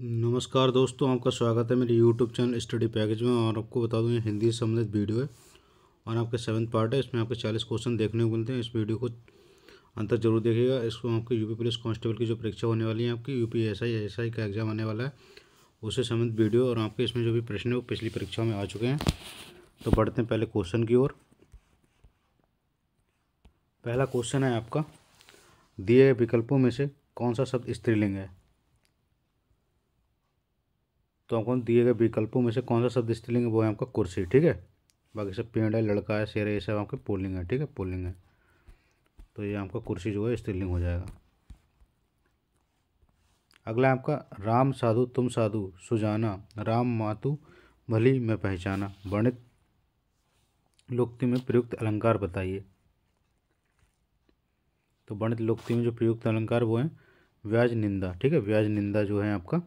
नमस्कार दोस्तों, आपका स्वागत है मेरे YouTube चैनल स्टडी पैकेज में। और आपको बता दूं, ये हिंदी से संबंधित वीडियो है और आपका 7th पार्ट है। इसमें आपके 40 क्वेश्चन देखने को मिलते हैं। इस वीडियो को अंत तक जरूर देखिएगा। इसको आपके यूपी पुलिस कांस्टेबल की जो परीक्षा होने वाली है, आपकी यूपी एसआई का एग्जाम आने वाला है, उससे संबंधित वीडियो। और आपके इसमें जो भी प्रश्न है वो पिछली परीक्षाओं में आ चुके हैं। तो बढ़ते हैं पहले क्वेश्चन की ओर। पहला क्वेश्चन है आपका, दिए गए विकल्पों में से कौन सा शब्द स्त्रीलिंग है। तो आपको दिए गए विकल्पों में से कौन सा शब्द स्त्रीलिंग है, वो है आपका कुर्सी। ठीक है, बाकी सब पेड़ है, लड़का है, शेर है, ये सब आपके पुल्लिंग है। ठीक है, पुल्लिंग है। तो ये आपका कुर्सी जो है स्त्रीलिंग हो जाएगा। अगला आपका, राम साधु तुम साधु सुजाना, राम मातु भली मैं पहचाना, वर्णित लोकोक्ति में प्रयुक्त अलंकार बताइए। तो वर्णित लोकोक्ति में जो प्रयुक्त अलंकार वो है व्याज निंदा। ठीक है, व्याज निंदा जो है आपका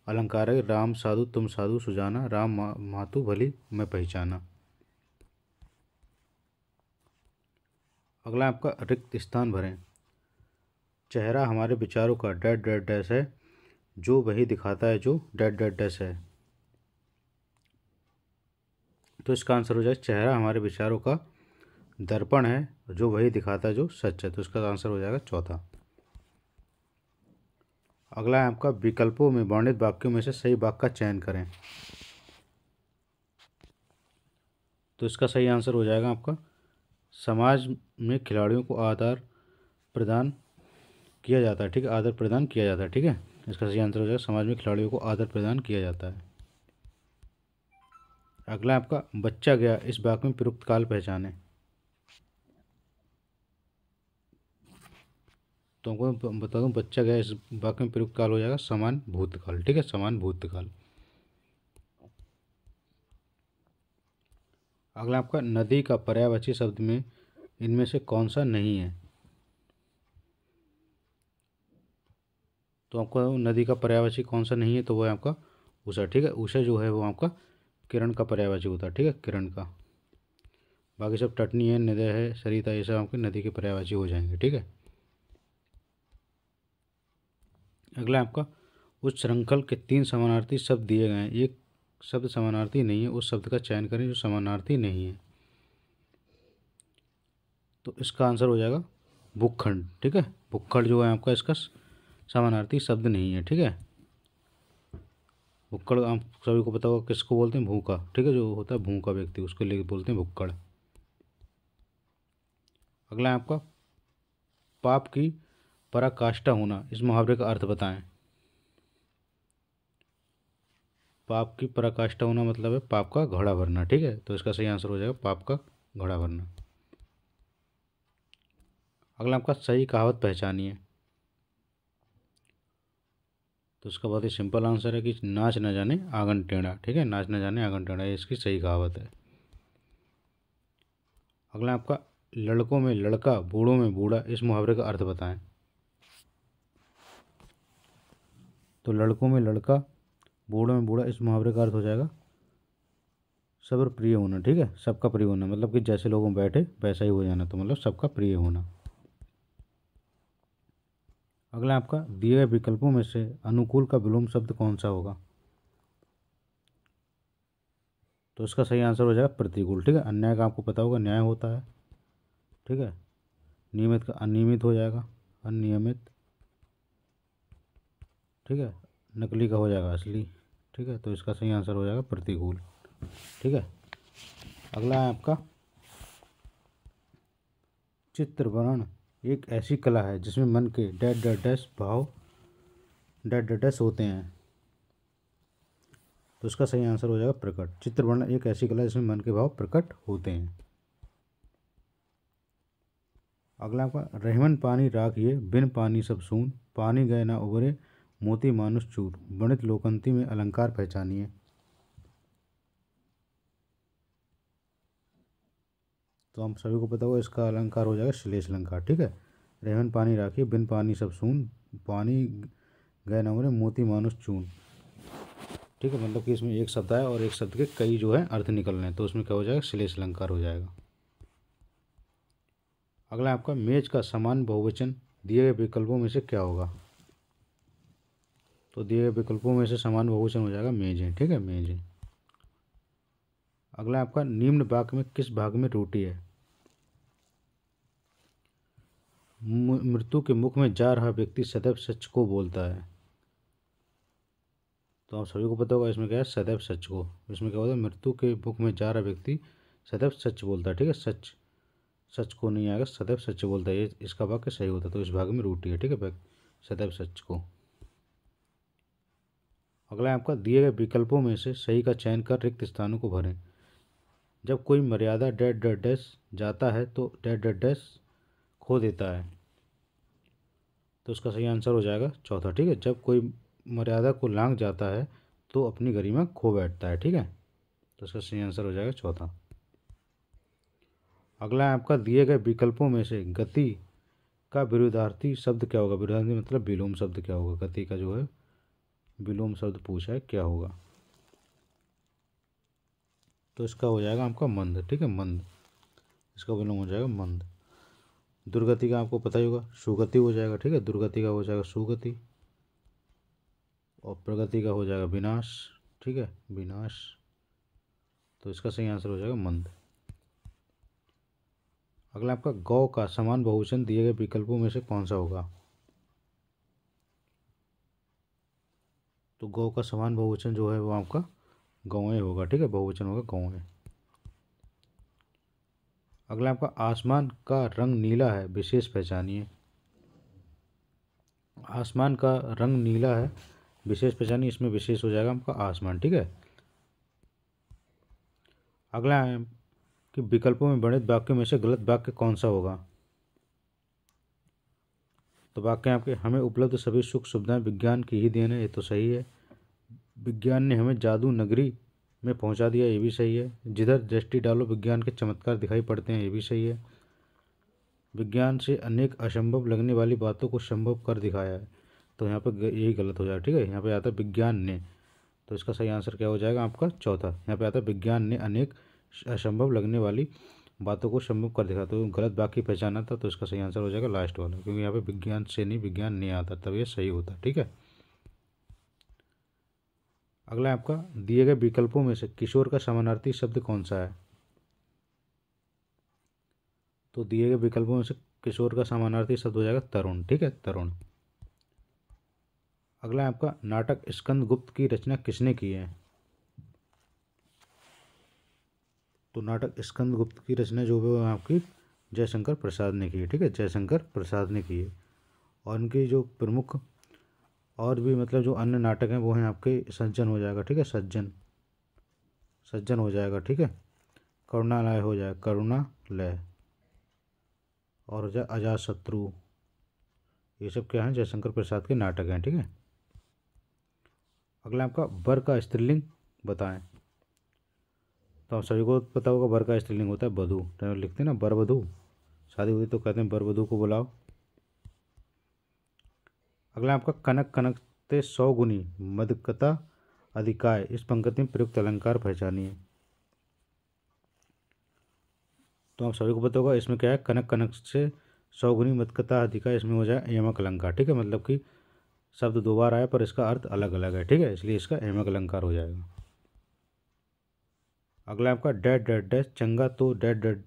अलंकार है। राम साधु तुम साधु सुजाना, राम मातु भली मैं पहचाना। अगला आपका, रिक्त स्थान भरें। चेहरा हमारे विचारों का डैट डैट डैश है, जो वही दिखाता है जो डैट डैट डैश है। तो इसका आंसर हो जाएगा, चेहरा हमारे विचारों का दर्पण है, जो वही दिखाता है जो सच है। तो इसका आंसर हो जाएगा चौथा। अगला है आपका, विकल्पों में वर्णित वाक्यों में से सही वाक्य का चयन करें। तो इसका सही आंसर हो जाएगा आपका, समाज में खिलाड़ियों को आदर प्रदान किया जाता है। ठीक है, आदर प्रदान किया जाता है। ठीक है, इसका सही आंसर हो जाएगा, समाज में खिलाड़ियों को आदर प्रदान किया जाता है। अगला आपका, बच्चा गया इस वाक्य में प्रयुक्त काल पहचाने। तो हमको बता दूं, बच्चा गया इस वाक्य में प्रयुक्त काल हो जाएगा समान भूतकाल। ठीक है, समान भूतकाल। अगला आपका, नदी का पर्यायवाची शब्द में इनमें से कौन सा नहीं है। तो आपको नदी का पर्यायवाची कौन सा नहीं है, तो वो है आपका उषा। ठीक है, उषा जो है वो आपका किरण का पर्यायवाची होता है। ठीक है, किरण का। बाकी सब टटनी है, नदय है, सरिता, ये सब आपके नदी के पर्यायवाची हो जाएंगे। ठीक है। अगला आपका, उस श्रृंखल के 3 समानार्थी शब्द दिए गए हैं, एक शब्द समानार्थी नहीं है, उस शब्द का चयन करें जो समानार्थी नहीं है। तो इसका आंसर हो जाएगा भूखंड। ठीक है, भूखंड जो है आपका इसका समानार्थी शब्द नहीं है। ठीक है, भुक्कड़ आप सभी को पता होगा किसको बोलते हैं, भूखा। ठीक है, जो होता है भूखा व्यक्ति, उसको लेके बोलते हैं भुक्कड़। अगला है आपका, पाप की पराकाष्ठा होना, इस मुहावरे का अर्थ बताएं। पाप की पराकाष्ठा होना मतलब है पाप का घड़ा भरना। ठीक है, तो इसका सही आंसर हो जाएगा पाप का घड़ा भरना। अगला आपका, सही कहावत पहचानिए। तो इसका बहुत ही सिंपल आंसर है कि नाच न जाने आंगन टेढ़ा। ठीक है, नाच न जाने आंगन टेढ़ा, ये इसकी सही कहावत है। अगला आपका, लड़कों में लड़का बूढ़ों में बूढ़ा, इस मुहावरे का अर्थ बताएं। तो लड़कों में लड़का बूढ़ों में बूढ़ा, इस मुहावरे का अर्थ हो जाएगा सबर प्रिय होना। ठीक है, सबका प्रिय होना, मतलब कि जैसे लोगों में बैठे वैसा ही हो जाना, तो मतलब सबका प्रिय होना। अगला आपका, दिए गए विकल्पों में से अनुकूल का विलोम शब्द कौन सा होगा। तो इसका सही आंसर हो जाएगा प्रतिकूल। ठीक है, अन्याय का आपको पता होगा न्याय होता है। ठीक है, नियमित का अनियमित हो जाएगा अनियमित। ठीक है, नकली का हो जाएगा असली। ठीक है, तो इसका सही आंसर हो जाएगा प्रतिकूल। ठीक है। अगला है आपका, चित्र वर्णन एक ऐसी कला है जिसमें मन के डैश डैश डैश भाव डैश डैश डैश होते हैं। तो इसका सही आंसर हो जाएगा प्रकट। चित्र वर्णन एक ऐसी कला है जिसमें मन के भाव प्रकट होते हैं। अगला आपका, रहमन पानी राखिए बिन पानी सब सून, पानी गए ना उबरे मोती मानुष चूर, वर्णित लोकंती में अलंकार पहचानिए। तो हम सभी को पता होगा इसका अलंकार हो जाएगा श्लेष अलंकार। ठीक है, रहमन पानी राखिए बिन पानी सब सून, पानी गए ना उबरे मोती मानुष चून। ठीक है, मतलब कि इसमें एक शब्द आया और एक शब्द के कई जो है अर्थ निकल रहे हैं, तो उसमें क्या हो जाएगा, श्लेष अलंकार हो जाएगा। अगला आपका, मेज का समान बहुवचन दिए गए विकल्पों में से क्या होगा। तो दिए गए विकल्पों में से समान बहुवचन हो जाएगा मेजें। ठीक है, मेजें। अगला आपका निम्न वाक्य में किस भाग में रोटी है? मृत्यु के मुख में जा रहा व्यक्ति सदैव सच को बोलता है। तो आप सभी को पता होगा इसमें क्या है, सदैव सच को। इसमें क्या होता है, मृत्यु के मुख में जा रहा व्यक्ति सदैव सच बोलता है। ठीक है, सच, सच को नहीं आएगा, सदैव सच बोलता है, ये इसका वाक्य सही होता है। तो इस भाग में रोटी है। ठीक है, सदैव सच को। अगला है आपका दिए गए विकल्पों में से सही का चयन कर रिक्त स्थानों को भरें। जब कोई मर्यादा डैड डैड डैश जाता है तो डैड डैड डैश खो देता है। तो इसका सही आंसर हो जाएगा चौथा। ठीक है, जब कोई मर्यादा को लांघ जाता है तो अपनी गरिमा खो बैठता है। ठीक है, तो इसका सही आंसर हो जाएगा चौथा। अगला है आपका दिए गए विकल्पों में से गति का विरोधार्थी शब्द क्या होगा? विरोधार्थी मतलब विलोम शब्द क्या होगा? गति का जो है विलोम शब्द पूछा है, क्या होगा? तो इसका हो जाएगा आपका मंद। ठीक है, मंद, इसका विलोम हो जाएगा मंद। दुर्गति का आपको पता ही होगा, सुगति हो जाएगा। ठीक है, दुर्गति का हो जाएगा सुगति, और प्रगति का हो जाएगा विनाश। ठीक है, विनाश। तो इसका सही आंसर हो जाएगा मंद। अगला आपका गौ का समान बहुवचन दिए गए विकल्पों में से कौन सा होगा? तो गौ का समान बहुवचन जो है वो आपका गौएं होगा। ठीक है, बहुवचन होगा गौएं। अगला आपका आसमान का रंग नीला है, विशेष पहचानिए। आसमान का रंग नीला है, विशेष पहचानिए। इसमें विशेष हो जाएगा आपका आसमान। ठीक है। अगला है कि विकल्पों में वर्णित वाक्यों में से गलत वाक्य कौन सा होगा? तो वाक्य आपके हमें उपलब्ध सभी सुख सुविधाएं विज्ञान की ही देन है, ये तो सही है। विज्ञान ने हमें जादू नगरी में पहुंचा दिया, ये भी सही है। जिधर दृष्टि डालो विज्ञान के चमत्कार दिखाई पड़ते हैं, ये भी सही है। विज्ञान से अनेक असंभव लगने वाली बातों को संभव कर दिखाया है, तो यहाँ पर यही गलत हो जाएगा। ठीक है, यहाँ पे आता है विज्ञान ने, तो इसका सही आंसर क्या हो जाएगा आपका चौथा। यहाँ पे आता है विज्ञान ने अनेक असंभव लगने वाली बातों को संभव कर दिखाया, तो गलत वाक्य पहचाना था, तो इसका सही आंसर हो जाएगा लास्ट वाला, क्योंकि यहाँ पे विज्ञान से नहीं विज्ञान ने आता, तब ये सही होता। ठीक है। अगला आपका दिए गए विकल्पों में से किशोर का समानार्थी शब्द कौन सा है? तो दिए गए विकल्पों में से किशोर का समानार्थी शब्द हो जाएगा तरुण। ठीक है, तरुण। अगला आपका नाटक स्कंदगुप्त की रचना किसने की है? तो नाटक स्कंदगुप्त की रचना जो है आपकी जयशंकर प्रसाद ने की है। ठीक है, जयशंकर प्रसाद ने की है। और उनकी जो प्रमुख और भी मतलब जो अन्य नाटक हैं वो हैं आपके सज्जन हो जाएगा। ठीक है, सज्जन, सज्जन हो जाएगा। ठीक है, करुणालय हो जाएगा, करुणालय, और हो जाए अजातशत्रु। ये सब क्या हैं? जयशंकर प्रसाद के नाटक हैं। ठीक है। अगला आपका वर का स्त्रीलिंग बताएं। तो आप सभी को पता होगा वर का स्त्रीलिंग होता है वधू। तो लिखते हैं ना वर वधू, शादी होती तो कहते हैं वर वधू को बुलाओ। अगला आपका कनक कनकते 100 गुनी मदकता अधिकाय, इस पंक्ति में प्रयुक्त अलंकार पहचानिए। तो आप सभी को पता होगा इसमें क्या है, कनक कनक से 100 गुनी मदकता अधिकाय, इसमें हो जाए यमक अलंकार। ठीक है, मतलब कि शब्द दो बार आया पर इसका अर्थ अलग अलग है। ठीक है, इसलिए इसका यमक अलंकार हो जाएगा। अगला आपका डैड डैड डैश चंगा, तो डैड डैड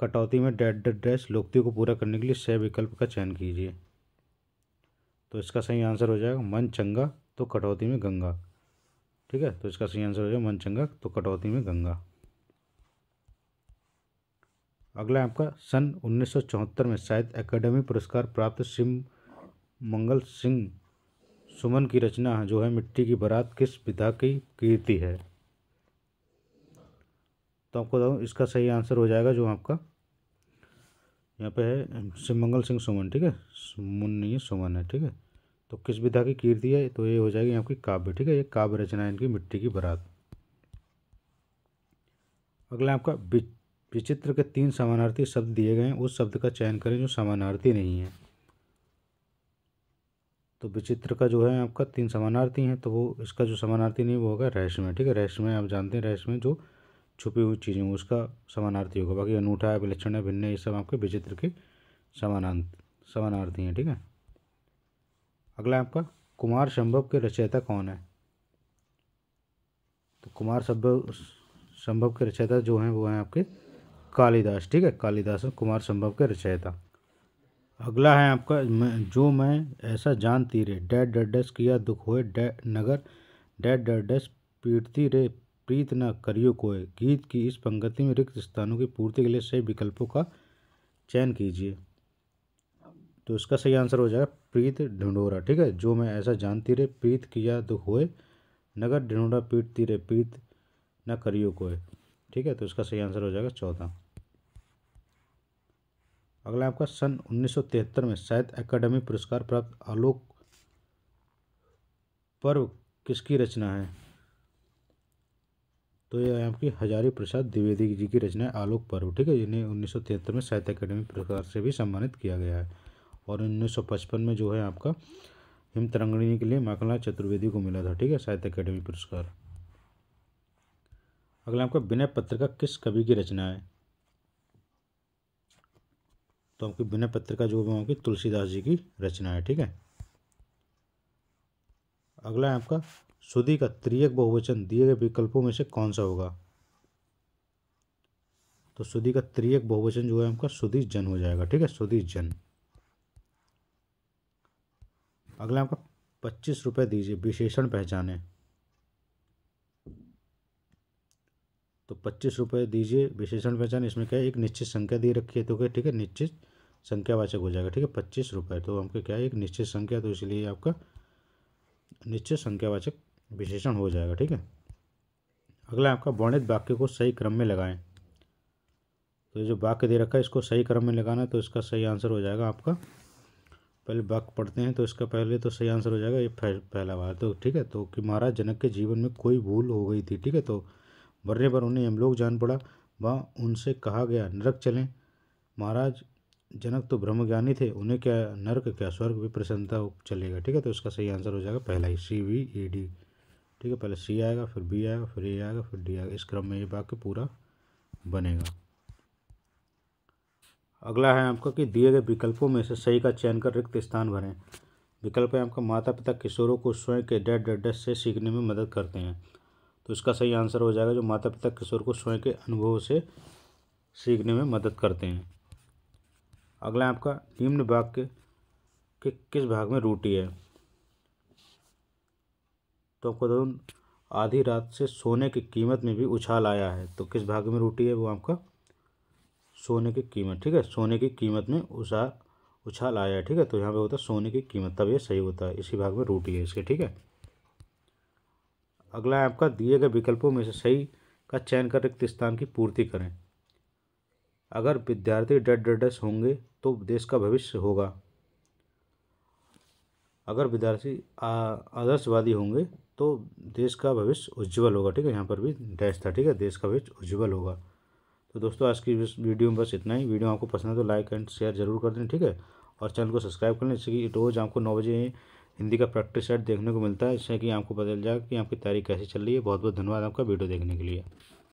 कटौती में डैड डैड डैश लोकोक्तियों को पूरा करने के लिए सह विकल्प का चयन कीजिए। तो इसका सही आंसर हो जाएगा मन चंगा तो कटौती में गंगा। ठीक है, तो इसका सही आंसर हो जाएगा मन चंगा तो कटौती में गंगा। अगला आपका सन 1974 में साहित्य अकादमी पुरस्कार प्राप्त शिव मंगल सिंह सुमन की रचना जो है मिट्टी की बारात किस विधा की कीर्ति है? तो आपको बताऊँ इसका सही आंसर हो जाएगा जो आपका यहाँ पे है शिवमंगल सिंह सुमन। ठीक है, सुमन नहीं है, सुमन है। ठीक है, तो किस विधा की कीर्ति है? तो ये हो जाएगी आपकी काव्य। ठीक है, ये काव्य रचना है इनकी मिट्टी की बारात। अगला आपका विचित्र के 3 समानार्थी शब्द दिए गए हैं, उस शब्द का चयन करें जो समानार्थी नहीं है। तो विचित्र का जो है आपका 3 समानार्थी हैं, तो वो इसका जो समानार्थी नहीं वो होगा रहस्यमय। ठीक है, रहस्यमय आप जानते हैं, रहस्यमय जो छुपी हुई चीज़ें उसका समानार्थी होगा। बाकी अनूठा है, विलक्षण है, भिन्न है, ये सब आपके विचित्र के समानार्थी हैं। ठीक है। अगला आपका कुमार संभव के रचयिता कौन है? तो कुमार संभव के रचयिता जो हैं वो हैं आपके कालिदास। ठीक है, कालिदास कुमार संभव के रचयिता। अगला है आपका मैं ऐसा जानती रे डैड डैडस किया दुख होए नगर डैड डैडस पीटती रे प्रीत न करियो कोय। गीत की इस पंक्ति में रिक्त स्थानों की पूर्ति के लिए सही विकल्पों का चयन कीजिए। तो इसका सही आंसर हो जाएगा प्रीत ढिंढोरा। ठीक है, जो मैं ऐसा जानती रे प्रीत किया दुख होए नगर ढिंढोरा पीटती रे प्रीत न करियो कोय। ठीक है, तो इसका सही आंसर हो जाएगा 14। अगला आपका सन 1973 में साहित्य अकादमी पुरस्कार प्राप्त आलोक पर्व किसकी रचना है? तो यह आपकी हजारी प्रसाद द्विवेदी जी की रचना है आलोक पर्व। ठीक है, इन्हें 1973 में साहित्य अकादमी पुरस्कार से भी सम्मानित किया गया है। और 1955 में जो है आपका हिम तरंगिणी के लिए माखनलाल चतुर्वेदी को मिला था। ठीक है, साहित्य अकादमी पुरस्कार। अगला आपका विनय पत्रिका किस कवि की रचना है? तो आपकी विनय पत्रिका जो है आपकी तुलसीदास जी की रचना है। ठीक है, अगला है आपका सुधि का त्रियक बहुवचन दिए गए विकल्पों में से कौन सा होगा? तो सुधि का त्रियक बहुवचन जो है आपका सुधि जन हो जाएगा। ठीक है, सुधि जन। अगला आपका 25 रुपये दीजिए विशेषण पहचाने। तो 25 रुपये दीजिए विशेषण पहचाने, इसमें क्या है एक निश्चित संख्या दी रखी है तो क्या ठीक है निश्चित संख्यावाचक हो जाएगा। ठीक है, 25 रुपये तो हमको क्या है एक निश्चित संख्या, तो इसलिए आपका निश्चित संख्यावाचक विशेषण हो जाएगा। ठीक है, अगला आपका वर्णित वाक्य को सही क्रम में लगाएं। तो जो वाक्य दे रखा है इसको सही क्रम में लगाना है, तो इसका सही आंसर हो जाएगा आपका, पहले वाक्य पढ़ते हैं तो इसका पहले तो सही आंसर हो जाएगा ये पहला बार। तो ठीक है, तो कि महाराज जनक के जीवन में कोई भूल हो गई थी। ठीक है, तो मरने पर उन्हें यमलोक जान पड़ा, वहाँ उनसे कहा गया नरक चलें। महाराज जनक तो ब्रह्मज्ञानी थे, उन्हें क्या नरक क्या स्वर्ग भी प्रसन्नता चलेगा। ठीक है, तो इसका सही आंसर हो जाएगा पहला ही CVED। ठीक है, पहले C आएगा फिर B आएगा फिर A आएगा फिर D आएगा, इस क्रम में ये वाक्य पूरा बनेगा। अगला है आपका कि दिए गए विकल्पों में से सही का चयन कर रिक्त स्थान भरें। विकल्प है आपका माता पिता किशोरों को स्वयं के डैड डैडस से सीखने में मदद करते हैं। तो इसका सही आंसर हो जाएगा जो माता पिता किशोर को स्वयं के अनुभव से सीखने में मदद करते हैं। अगला आपका निम्न वाक्य के किस भाग में रूटी है? तो आपको दोनों आधी रात से सोने की कीमत में भी उछाल आया है, तो किस भाग में रूटी है? वो आपका सोने की कीमत। ठीक है, सोने की कीमत में उछाल आया है। ठीक है, तो यहाँ पे होता है सोने की कीमत, तब ये सही होता है, इसी भाग में रूटी है इसके। ठीक है, अगला है आपका दिए गए विकल्पों में से सही का चयन कर रिक्त स्थान की पूर्ति करें। अगर विद्यार्थी डैडस होंगे तो देश का भविष्य होगा। अगर विद्यार्थी आदर्शवादी होंगे तो देश का भविष्य उज्जवल होगा। ठीक है, यहाँ पर भी डैश था। ठीक है, देश का भविष्य उज्जवल होगा। तो दोस्तों आज की इस वीडियो में बस इतना ही। वीडियो आपको पसंद है तो लाइक एंड शेयर जरूर कर दें। ठीक है, और चैनल को सब्सक्राइब कर लें, जिससे कि रोज़ आपको 9 बजे हिंदी का प्रैक्टिस सेट देखने को मिलता है, जिससे कि आपको पता चल जाएगा कि आपकी तैयारी कैसी चल रही है। बहुत बहुत धन्यवाद आपका वीडियो देखने के लिए।